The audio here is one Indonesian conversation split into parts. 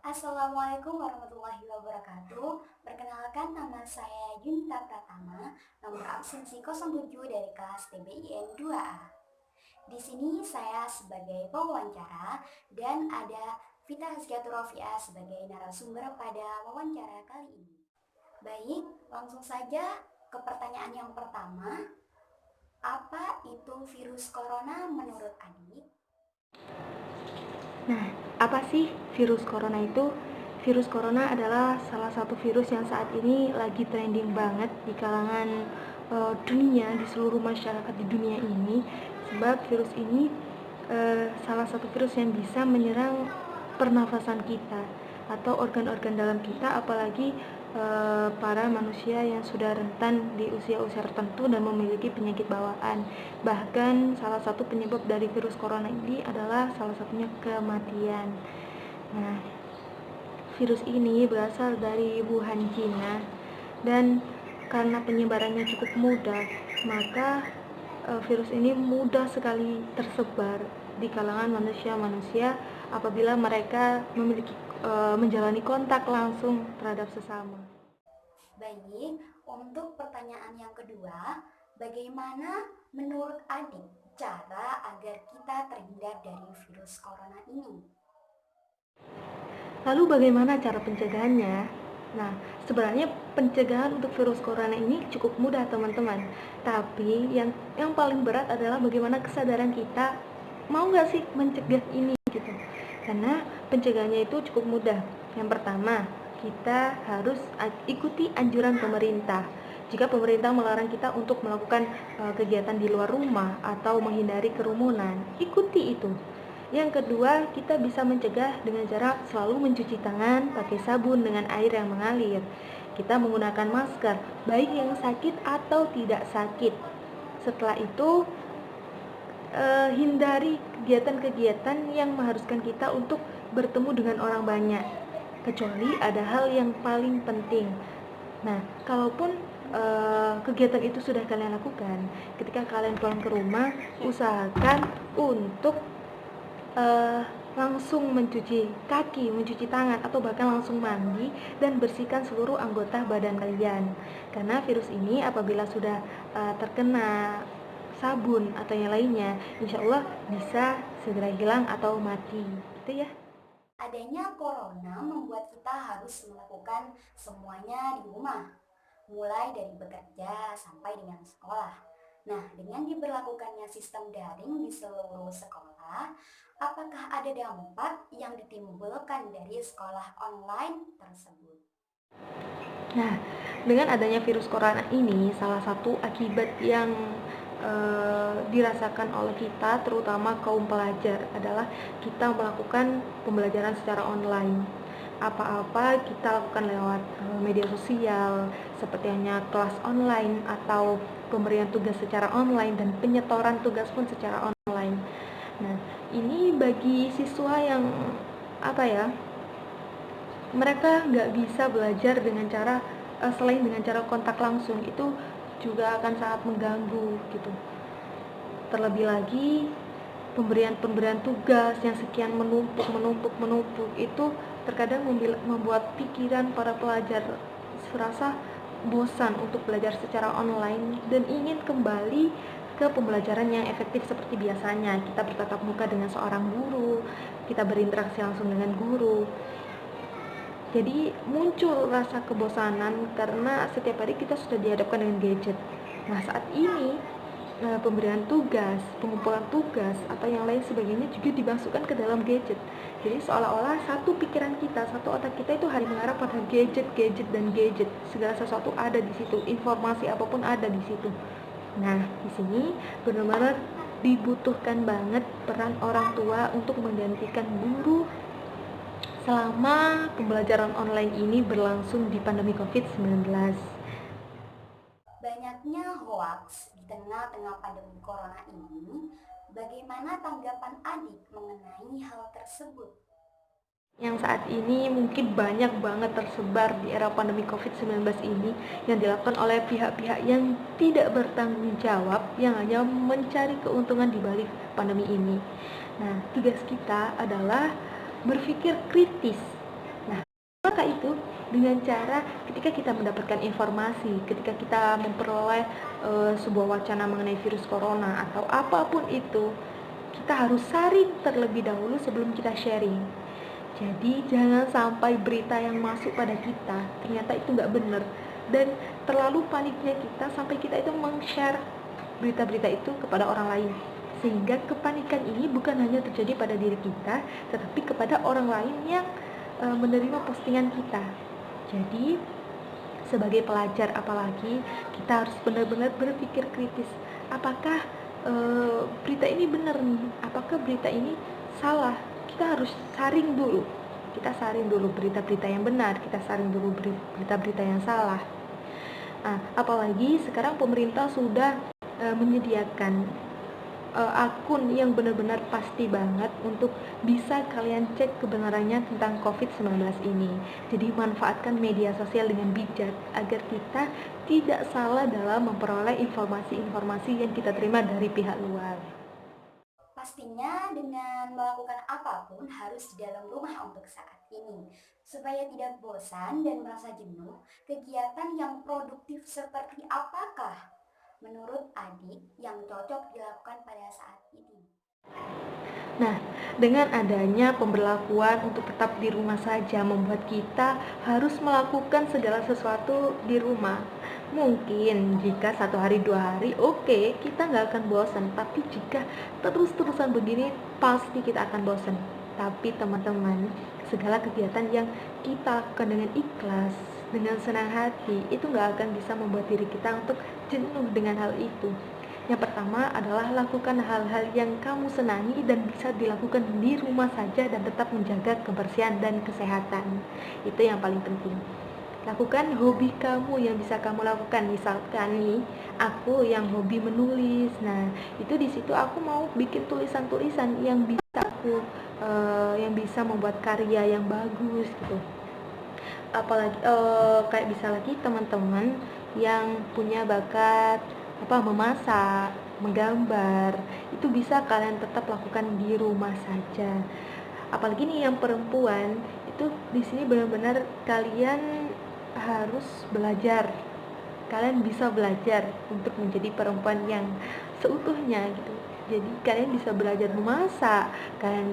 Assalamualaikum warahmatullahi wabarakatuh. Perkenalkan nama saya Yunita Pratama, nomor absensi 07 dari kelas TBIN 2A. Di sini saya sebagai pewawancara dan ada Vita Hazkiatur Rofiah sebagai narasumber pada wawancara kali ini. Baik, langsung saja ke pertanyaan yang pertama. Apa itu virus corona menurut adik? Nah, apa sih virus corona itu? Virus corona adalah salah satu virus yang saat ini lagi trending banget di kalangan dunia, di seluruh masyarakat di dunia ini. Sebab virus ini salah satu virus yang bisa menyerang pernafasan kita atau organ-organ dalam kita, apalagi para manusia yang sudah rentan di usia-usia tertentu dan memiliki penyakit bawaan. Bahkan salah satu penyebab dari virus corona ini adalah salah satunya kematian. Nah, virus ini berasal dari Wuhan, Cina, dan karena penyebarannya cukup mudah, maka virus ini mudah sekali tersebar di kalangan manusia-manusia apabila mereka memiliki menjalani kontak langsung terhadap sesama. Baik, untuk pertanyaan yang kedua, bagaimana menurut adik cara agar kita terhindar dari virus corona ini? Lalu bagaimana cara pencegahannya? Nah, sebenarnya pencegahan untuk virus corona ini cukup mudah, teman-teman. Tapi yang paling berat adalah bagaimana kesadaran kita mau nggak sih mencegah ini gitu. Karena pencegahannya itu cukup mudah. Yang pertama, kita harus ikuti anjuran pemerintah. Jika pemerintah melarang kita untuk melakukan kegiatan di luar rumah atau menghindari kerumunan, ikuti itu. Yang kedua, kita bisa mencegah dengan cara selalu mencuci tangan pakai sabun dengan air yang mengalir. Kita menggunakan masker, baik yang sakit atau tidak sakit. Setelah itu, hindari kegiatan-kegiatan yang mengharuskan kita untuk bertemu dengan orang banyak, kecuali ada hal yang paling penting. Nah, kalaupun kegiatan itu sudah kalian lakukan, ketika kalian pulang ke rumah, usahakan untuk langsung mencuci kaki, mencuci tangan, atau bahkan langsung mandi dan bersihkan seluruh anggota badan kalian. Karena virus ini apabila sudah terkena sabun atau yang lainnya, insya Allah bisa segera hilang atau mati, gitu ya. Adanya corona membuat kita harus melakukan semuanya di rumah, mulai dari bekerja sampai dengan sekolah. Nah, dengan diberlakukannya sistem daring di seluruh sekolah, apakah ada dampak yang ditimbulkan dari sekolah online tersebut? Nah, dengan adanya virus corona ini, salah satu akibat yang dirasakan oleh kita, terutama kaum pelajar, adalah kita melakukan pembelajaran secara online. Apa-apa kita lakukan lewat media sosial, seperti hanya kelas online atau pemberian tugas secara online dan penyetoran tugas pun secara online. Nah, ini bagi siswa yang apa ya, mereka nggak bisa belajar dengan cara selain dengan cara kontak langsung, itu juga akan sangat mengganggu gitu. Terlebih lagi pemberian tugas yang sekian menumpuk itu terkadang membuat pikiran para pelajar serasa bosan untuk belajar secara online dan ingin kembali ke pembelajaran yang efektif seperti biasanya. Kita bertatap muka dengan seorang guru, kita berinteraksi langsung dengan guru. Jadi muncul rasa kebosanan karena setiap hari kita sudah dihadapkan dengan gadget. Nah, saat ini pemberian tugas, pengumpulan tugas atau yang lain sebagainya juga dimasukkan ke dalam gadget. Jadi seolah-olah satu pikiran kita, satu otak kita itu hanya mengarah pada gadget, gadget dan gadget. Segala sesuatu ada di situ, informasi apapun ada di situ. Nah, di sini benar-benar dibutuhkan banget peran orang tua untuk menggantikan guru selama pembelajaran online ini berlangsung di pandemi COVID-19. Banyaknya hoaks di tengah-tengah pandemi corona ini, bagaimana tanggapan adik mengenai hal tersebut? Yang saat ini mungkin banyak banget tersebar di era pandemi COVID-19 ini yang dilakukan oleh pihak-pihak yang tidak bertanggung jawab, yang hanya mencari keuntungan di balik pandemi ini. Nah, tugas kita adalah berpikir kritis dengan cara ketika kita mendapatkan informasi, ketika kita memperoleh sebuah wacana mengenai virus corona atau apapun itu, kita harus saring terlebih dahulu sebelum kita sharing. Jadi jangan sampai berita yang masuk pada kita ternyata itu nggak benar, dan terlalu paniknya kita sampai kita itu meng-share berita-berita itu kepada orang lain, sehingga kepanikan ini bukan hanya terjadi pada diri kita tetapi kepada orang lain yang menerima postingan kita. Jadi sebagai pelajar apalagi, kita harus benar-benar berpikir kritis. Apakah berita ini benar nih? Apakah berita ini salah? Kita harus saring dulu. Kita saring dulu berita-berita yang benar, kita saring dulu berita-berita yang salah. Nah, apalagi sekarang pemerintah sudah menyediakan akun yang benar-benar pasti banget untuk bisa kalian cek kebenarannya tentang COVID-19 ini. Jadi manfaatkan media sosial dengan bijak agar kita tidak salah dalam memperoleh informasi-informasi yang kita terima dari pihak luar. Pastinya dengan melakukan apapun harus di dalam rumah untuk saat ini. Supaya tidak bosan dan merasa jenuh, kegiatan yang produktif seperti apakah menurut adik yang cocok dilakukan pada saat ini? Nah, dengan adanya pemberlakuan untuk tetap di rumah saja membuat kita harus melakukan segala sesuatu di rumah. Mungkin jika 1 hari 2 hari oke, kita nggak akan bosan. Tapi jika terus-terusan begini pasti kita akan bosan. Tapi teman-teman, segala kegiatan yang kita lakukan dengan ikhlas, dengan senang hati, itu nggak akan bisa membuat diri kita untuk jenuh dengan hal itu. Yang pertama adalah lakukan hal-hal yang kamu senangi dan bisa dilakukan di rumah saja dan tetap menjaga kebersihan dan kesehatan. Itu yang paling penting. Lakukan hobi kamu yang bisa kamu lakukan. Misalkan nih, aku yang hobi menulis. Nah, itu di situ aku mau bikin tulisan-tulisan yang bisa aku yang bisa membuat karya yang bagus gitu. Apalagi kayak bisa lagi teman-teman yang punya bakat memasak, menggambar, itu bisa kalian tetap lakukan di rumah saja. Apalagi nih yang perempuan, itu di sini benar-benar kalian harus belajar. Kalian bisa belajar untuk menjadi perempuan yang seutuhnya gitu. Jadi kalian bisa belajar memasak, kalian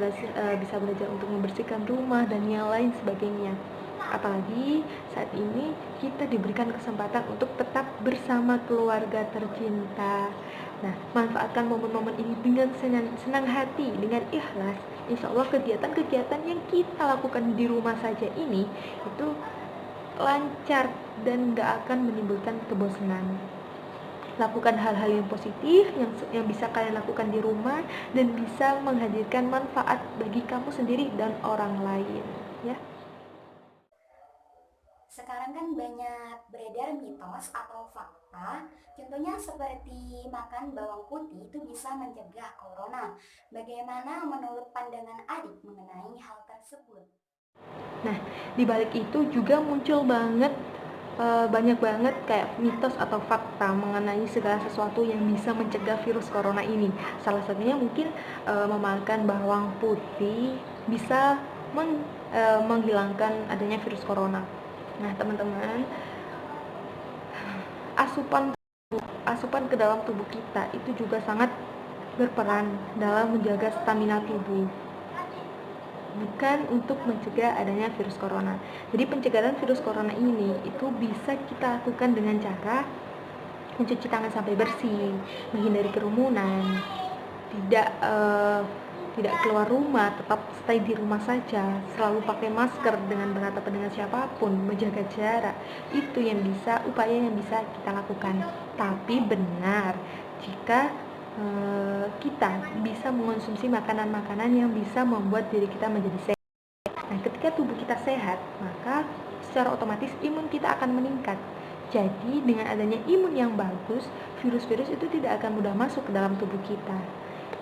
bisa belajar untuk membersihkan rumah dan yang lain sebagainya. Apalagi saat ini kita diberikan kesempatan untuk tetap bersama keluarga tercinta. Nah, manfaatkan momen-momen ini dengan senang hati, dengan ikhlas. Insya Allah kegiatan-kegiatan yang kita lakukan di rumah saja ini itu lancar dan gak akan menimbulkan kebosanan. Lakukan hal-hal yang positif yang bisa kalian lakukan di rumah dan bisa menghadirkan manfaat bagi kamu sendiri dan orang lain, ya. Sekarang kan banyak beredar mitos atau fakta, contohnya seperti makan bawang putih itu bisa mencegah corona. Bagaimana menurut pandangan adik mengenai hal tersebut? Nah, di balik itu juga muncul banyak banget kayak mitos atau fakta mengenai segala sesuatu yang bisa mencegah virus corona ini. Salah satunya mungkin memakan bawang putih bisa menghilangkan adanya virus corona. Nah, teman-teman, asupan ke dalam tubuh kita itu juga sangat berperan dalam menjaga stamina tubuh, bukan untuk mencegah adanya virus corona. Jadi pencegahan virus corona ini itu bisa kita lakukan dengan cara mencuci tangan sampai bersih, menghindari kerumunan, tidak keluar rumah, tetap stay di rumah saja, selalu pakai masker dengan berhadapan dengan siapapun, menjaga jarak. Itu upaya yang bisa kita lakukan. Tapi benar jika kita bisa mengonsumsi makanan-makanan yang bisa membuat diri kita menjadi sehat. Nah, ketika tubuh kita sehat, maka secara otomatis imun kita akan meningkat. Jadi dengan adanya imun yang bagus, virus-virus itu tidak akan mudah masuk ke dalam tubuh kita.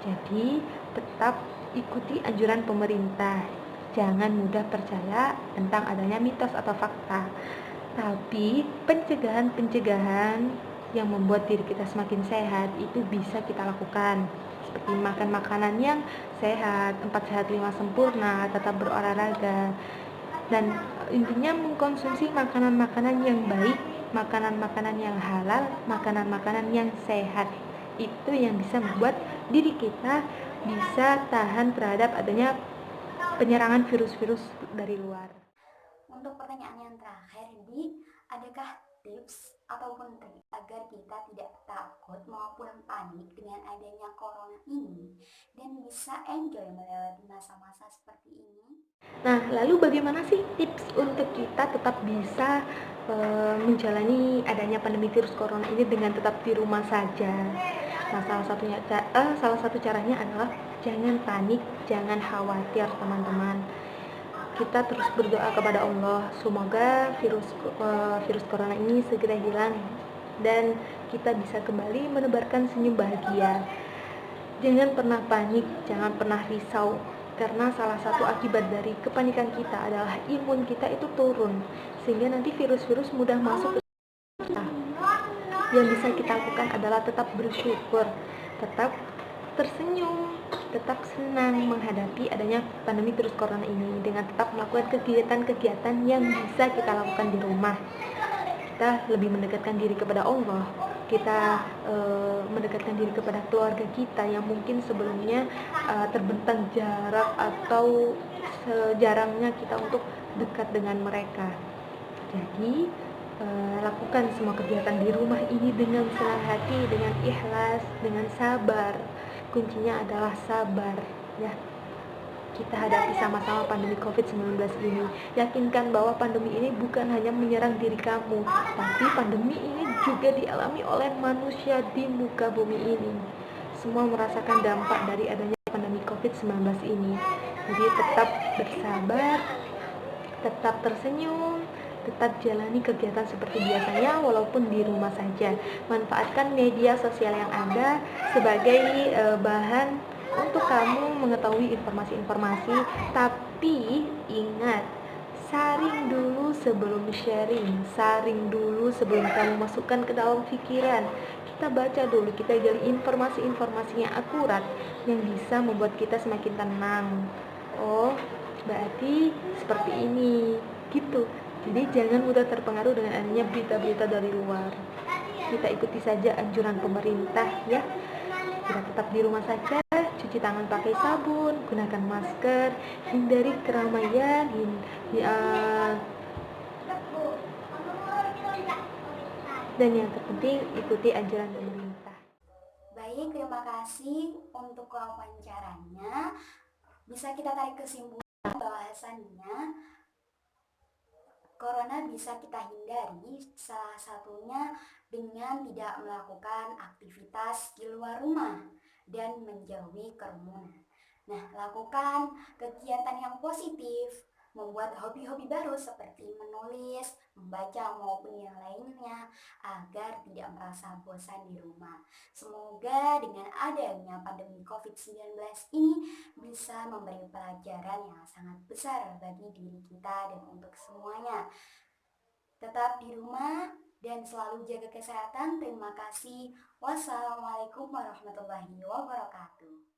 Jadi tetap ikuti anjuran pemerintah. Jangan mudah percaya tentang adanya mitos atau fakta. Tapi pencegahan yang membuat diri kita semakin sehat itu bisa kita lakukan. Seperti makan makanan yang sehat, 4 sehat 5 sempurna, tetap berolahraga. dan intinya mengkonsumsi makanan-makanan yang baik, makanan-makanan yang halal, makanan-makanan yang sehat. Itu yang bisa membuat diri kita bisa tahan terhadap adanya penyerangan virus-virus dari luar. Untuk pertanyaan yang terakhir, adakah tips ataupun trik agar kita tidak takut maupun panik dengan adanya corona ini dan bisa enjoy melewati masa-masa seperti ini? Nah, lalu bagaimana sih tips untuk kita tetap bisa menjalani adanya pandemi virus corona ini dengan tetap di rumah saja? Nah, salah satu caranya adalah jangan panik, jangan khawatir, teman-teman. Kita terus berdoa kepada Allah, semoga virus corona ini segera hilang dan kita bisa kembali menebarkan senyum bahagia. Jangan pernah panik, jangan pernah risau, karena salah satu akibat dari kepanikan kita adalah imun kita itu turun, sehingga nanti virus-virus mudah masuk ke kita. Yang bisa kita lakukan adalah tetap bersyukur, tetap tersenyum, tetap senang menghadapi adanya pandemi virus corona ini dengan tetap melakukan kegiatan-kegiatan yang bisa kita lakukan di rumah. Kita lebih mendekatkan diri kepada Allah, kita mendekatkan diri kepada keluarga kita yang mungkin sebelumnya terbentang jarak atau sejarangnya kita untuk dekat dengan mereka. Jadi lakukan semua kegiatan di rumah ini dengan senang hati, dengan ikhlas, dengan sabar. Kuncinya adalah sabar, ya. Kita hadapi sama-sama pandemi COVID-19 ini. Yakinkan bahwa pandemi ini bukan hanya menyerang diri kamu, tapi pandemi ini juga dialami oleh manusia di muka bumi ini. Semua merasakan dampak dari adanya pandemi COVID-19 ini. Jadi tetap bersabar, tetap tersenyum, tetap jalani kegiatan seperti biasanya walaupun di rumah saja. Manfaatkan media sosial yang ada sebagai bahan untuk kamu mengetahui informasi-informasi, tapi ingat, saring dulu sebelum sharing, saring dulu sebelum kamu masukkan ke dalam pikiran. Kita baca dulu, kita gali informasi-informasi yang akurat yang bisa membuat kita semakin tenang. Oh, berarti seperti ini, gitu. Jadi jangan mudah terpengaruh dengan adanya berita-berita dari luar. Kita ikuti saja anjuran pemerintah, ya. Kita tetap di rumah saja, cuci tangan pakai sabun, gunakan masker, hindari keramaian, dan yang terpenting ikuti anjuran pemerintah. Baik, terima kasih untuk wawancaranya. Bisa kita tarik kesimpulan bahwasannya corona bisa kita hindari salah satunya dengan tidak melakukan aktivitas di luar rumah dan menjauhi kerumunan. Nah, lakukan kegiatan yang positif, membuat hobi-hobi baru seperti menulis, membaca maupun yang lainnya agar tidak merasa bosan di rumah. Semoga dengan adanya pandemi COVID-19 ini bisa memberi pelajaran yang sangat besar bagi diri kita dan untuk semuanya. Tetap di rumah dan selalu jaga kesehatan. Terima kasih. Wassalamualaikum warahmatullahi wabarakatuh.